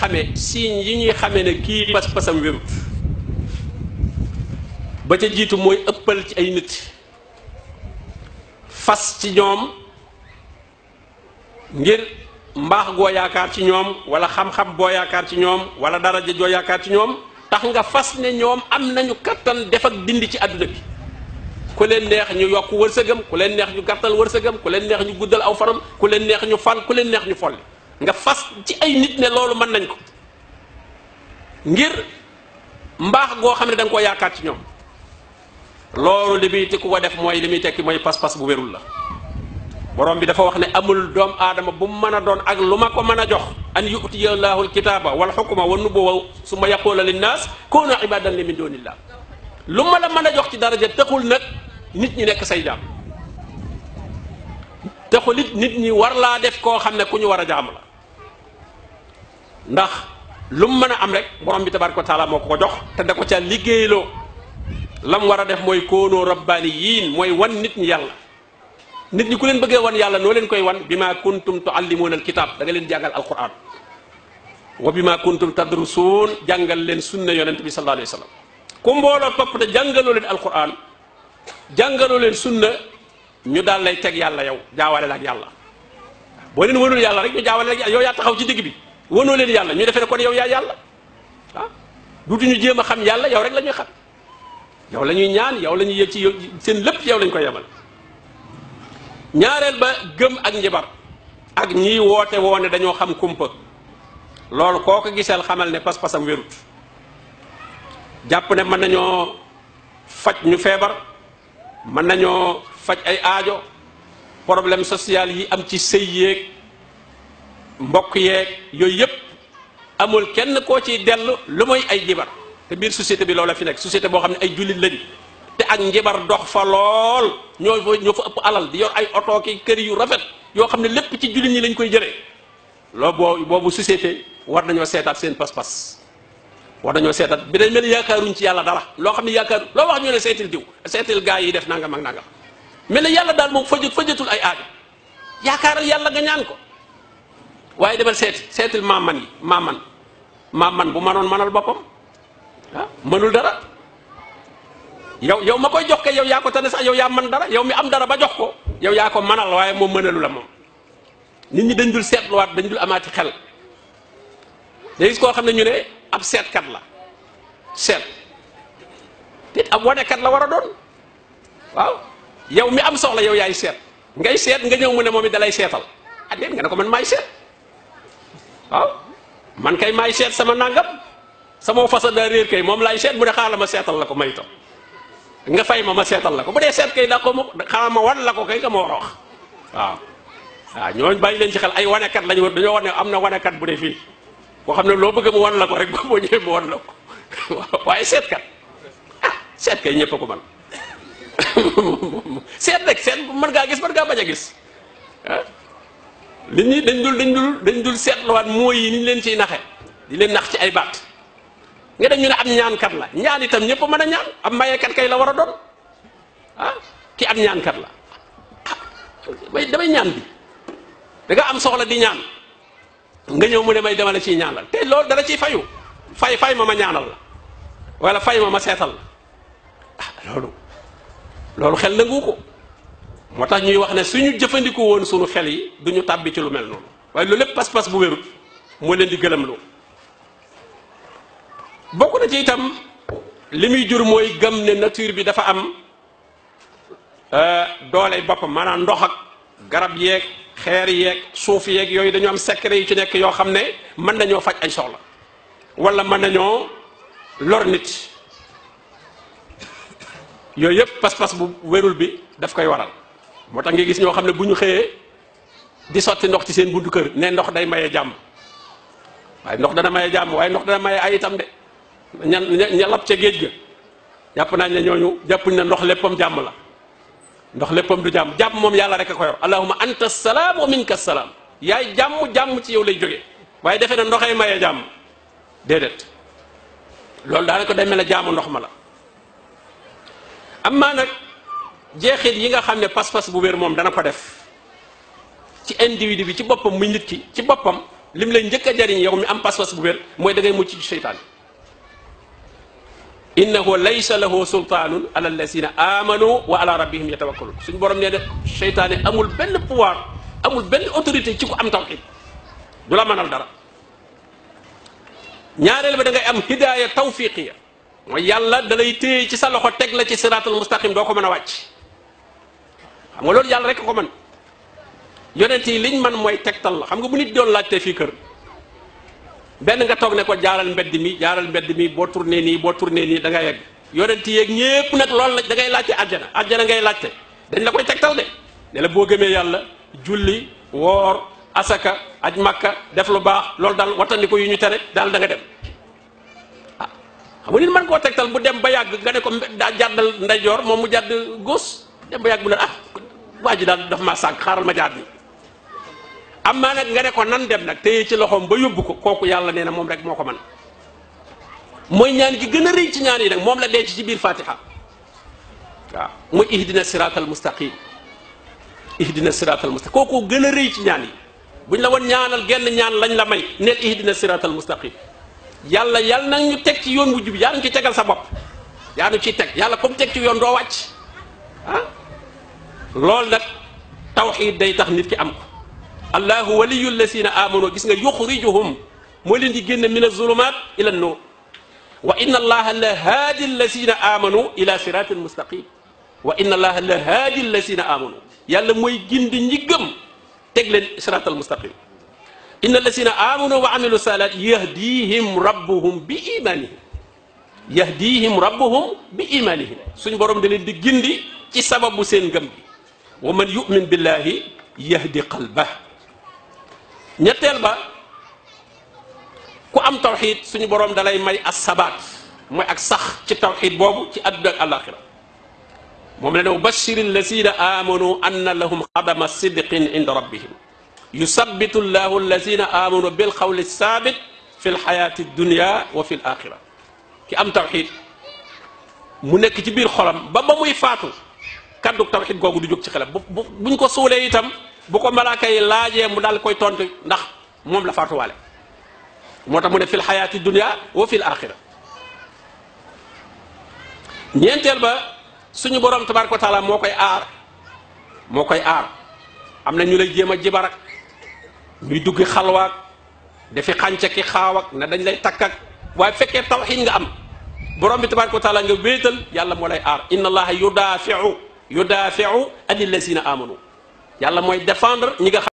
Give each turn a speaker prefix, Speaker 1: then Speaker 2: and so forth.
Speaker 1: xamee signes yi ñuy xamee ne kii pas-pasam wérut ba ca jiitu mooy ëppal ci ay nit fas ci ñoom ngir mbaax goo yaakaar ci ñoom wala xam-xam boo yaakaar ci ñoom wala daraja joo yaakaar ci ñoom tax nga fas ne ñoom am nañu kattan def ak dindi ci àdduna bi ku leen neex ñu yokk wërsëgam ku leen neex ñu gàttal wërsëgam ku leen neex ñu guddal aw fanam ku leen neex ñu fal ku leen neex ñu folli nga fas ci ay nit ne loolu mën nañ ko ngir mbaax goo xam ne da nga koo yaakaar ci ñoom loolu li muy ku ko def mooy li muy tekki mooy pas-pas bu wérul la borom bi dafa wax ne amul doom aadama bu mu mën a doon ak lu ma ko mën a jox an yu'tiya llaahu alkitaaba wal xukma wa nubuwwa summa yaqula linnaas kuunu ibadan li min dunillah lu ma la mën a jox ci daraja taxul nag nit ñi nekk say jaam taxul it nit ñi war laa def koo xam ne ku ñu war a jaam la ndax lu mu mën a am rek borom bi tabaaraka wa taala moo ko ko jox te da ko ca liggéeyloo lam war a def mooy koonoo rabbaaniyiin mooy wan nit ñi yàlla nit ñi ku leen bëggee wan yàlla noo leen koy wan bi ma kuntum tuallimuuna alkitab da nga leen jàngal alquran wa bi ma kuntum tadrusuun jàngal leen sunna yonent bi sallallahu alayhi wa sallam ku mbooloo topp te jàngaloo leen alquran jàngaloo leen sunna ñu daal lay teg yàlla yow jaawale la ak yàlla boo leen wanul yàlla rek ñu jaawale la ak yow yaa taxaw ci digg bi wanoo leen yàlla ñu defee ne kon yow yaa yàlla ah duutuñu jéem a xam yàlla yow rek la ñuy xam yow la ñuy ñaan yow la ñuy yëg ci yow seen lépp yow lañ koy yemal ñaareel ba gëm ak njabar ak ñiy woote woone dañoo xam kumpa loolu koo ko giseel xamal ne pas-pasam wérut jàpp ne mën nañoo faj ñu feebar mën nañoo faj ay aajo problème social yi am ci sëy yeeg mbokk yeeg yooyu yëpp amul kenn koo ciy dellu lu mooy ay njibar te biir société bi loolu la fi nekk société boo xam ne ay jullit lañu te ak njibar dox fa lool ñoo fa ëpp alal di yor ay oto ki kër yu rafet yoo xam ne lépp ci jullit ñi lañ koy jëlee loolu boobu société war nañoo seetaat seen pas-pas war nañoo seetaat bi dañ mel ni yaakaaruñ ci yàlla dara loo xam ne yaakaaru loo wax ñu ne seetil diw seetil gaa yi def nangam ak nangam mel ne yàlla daal moom fajatul ay aajo yaakaaral yàlla nga ñaan ko waaye demal seetil maaman yi maaman bu manoon manal boppam ah mënul dara yow ma koy jox ke yow yaa ko tane sax yow yaa man dara yow mi am dara ba jox ko yow yaa ko manal waaye moom mënalu la moom nit ñi dañ dul seetluwaat dañ dul amaati xel day gis koo xam ne ñu ne ab seetkat la seet te ab wanekat la war a doon waaw yow mi am soxla yow yaay seet ngay seet nga ñëw mu ne moom it dalay seetal ah déet nga ne ko man maay seet waaw man kay maay seet sama nangam sama fasa daa réer kay moom laay seet mu ne xaaral ma seetal la ko may tam nga fay ma seetal la ko bu dee seet kay da ko xaaral ma wan la ko kay nga ma war a wax waaw waaw ñooñu bàyyi leen ci xel ay wanekat lañu war dañoo wane am na wanekat bu dee fii boo xam ne loo bëgg mu wan la ko rek boo ñëwee mu wan la ko waaye seetkat seet kay ñëpp a ko man seet rek seet mën ngaa gis mën ngaa bañ a gis ah nit ñi dañ dul seetluwaat mooy yi ni ñu leen ciy naxe di leen nax ci ay baat nga dem ñu ne am ñaankat la ñaan itam ñëpp mën a ñaan am mayekat kay la war a doon ah ki am ñaankat la ah damay ñaan bi da nga am soxla di ñaan nga ñëw mu ne may demale ciy ñaanal te loolu dara ciy fayu fay ma ñaanal la wala fay ma seetal la ah loolu xel nangu ko moo tax ñuy wax ne suñu jëfandikoo woon suñu xel yi duñu tàbbi ci lu mel noonu waaye loolu lépp pas-pas bu wérut moo leen di gëlëm loo bokk na ci itam li muy jur mooy gëm ne nature bi dafa am doole boppam maanaam ndox ak garab yeeg xeer yeeg suuf yeeg yooyu dañoo am secret yu ci nekk yoo xam ne mën nañoo faj ay soxla wala mën nañoo lor nit yooyu yëpp pas-pas bu wérul bi daf koy waral moo tax nga gis ñoo xam ne bu ñu xëyee di sotti ndox ci seen buntu kër ne ndox day maye jàmm waaye ndox dana maye jàmm waaye ndox dana maye ay itam de ña lab ca géej ga jàpp nañ ne ñooñu jàppuñ ne ndox léppam jàmm la ndox léppam du jàmm jàmm moom yàlla rek a ko yor allahumma anta salaam wa minka salaam yaay jàmm ci yow lay jógee waaye defe na ndoxay maye jàmm déedéet loolu daanaka day mel ne jaamu ndox ma la am maa nag jeexit yi nga xam ne pas-pas bu wér moom dana ko def ci individu bi ci boppam muy nit ki ci boppam lim lay njëkk a jariñ yow mi am pas-pas bu wér mooy da ngay mucc ci seytaan innahu laysa lahu sultaanun ala alladina amanu wa ala rabbihim yatawakkalun suñu borom nee na seytaane amul benn pouvoir amul benn autorité ci ku am tawxid du la mënal dara ñaareel ba da ngay am hidaaya tawfiqiya mooy yàlla da lay téye ci sa loxo teg la ci siraatal mustaqim doo ko mën a wàcc xam nga loolu yàlla rek ko mën yonent yi liñ man mooy tegtal la xam nga bu nit doon laajte fii kër benn nga toog ne ko jaaral mbedd mi boo tourné nii da nga yegg yonent yeeg ñépp nag loolu la da ngay laajte àjjana ngay laajte dañ la koy tegtal de ne la boo gëmee yàlla julli woor asaka aj makka def lu baax loolu daal wattandiku yu ñu tere daal da nga dem ah xam nga nit mën koo tegtal bu dem ba yàgg nga ne ko daa jàddal ndeyjoor moom mu jàdd gauche dem ba yàgg bu ne waa ji daal dafa maa sànq xaaral ma jàdd am maa nag nga ne ko nan dem nag téye ci loxoom ba yóbbu ko kooku yàlla nee na moom rek moo ko man mooy ñaan gi gën a rëy ci ñaan yi nag moom la denc ci biir fatiha waaw muy ihdina siratal mustaqim ihdina siratal mustaqim kooku gën a rëy ci ñaan yi buñ la woon ñaanal genn ñaan lañ la may neel ihdina siratal mustaqim yàlla nag ñu teg ci yoon bu jub yaa ñu ci tegal sa bopp yaa ñu ciy teg yàlla comme teg ci yoon doo wàcc ah loolu nag tawxiid day tax nit ki am ko allahu waliyu alladina amanu gis nga yuxrijuhum moo leen di génne min azulumat ila nur wa inna allaha la haadi alladina amanu ila siratin mustaqim wa inna allaha la haadi alladina amanu yàlla mooy gindi ñi gëm teg leen siratal mustaqim inna alladina amanu wa amilu salat yahdihim rabbuhum bi imanihim suñ borom da leen di gindi ci sababu seen ngëm bi wa man yumin billahi yahdi qalbah ñetteel ba ku am tawxid suñu borom dalay may as-sabaat mooy ak sax ci tawxid boobu ci àdduna ak alaxira moom la ne bashir allazina amanu anna lahum qadama sidqin inda rabbihim yusabbitu llahu allazina amanu bil qawli sabit fi lxayati dunya wa fi alaxira ki am tawxid mu nekk ci biir xolam ba muy faatu kaddu tawxid googu du jóg ci xelam buñ ko suulee itam bu ko malaaka yi laajee mu daal koy tontu ndax moom la faatuwaale moo tax mu ne fil xayaati dunya wa fil axira ñeenteel ba suñu borom tabaraka wa taala moo koy aar am na ñu lay jéem a jibarak ñuy duggi xalwaak dafi xànca ki xaawak na dañ lay takkak waaye fekkee tawxiid nga am borom bi tabaraka wa taala nga wéetal yàlla moo lay aar inna allaha yudaafiu an illazina amanu yàlla mooy défendre ñi nga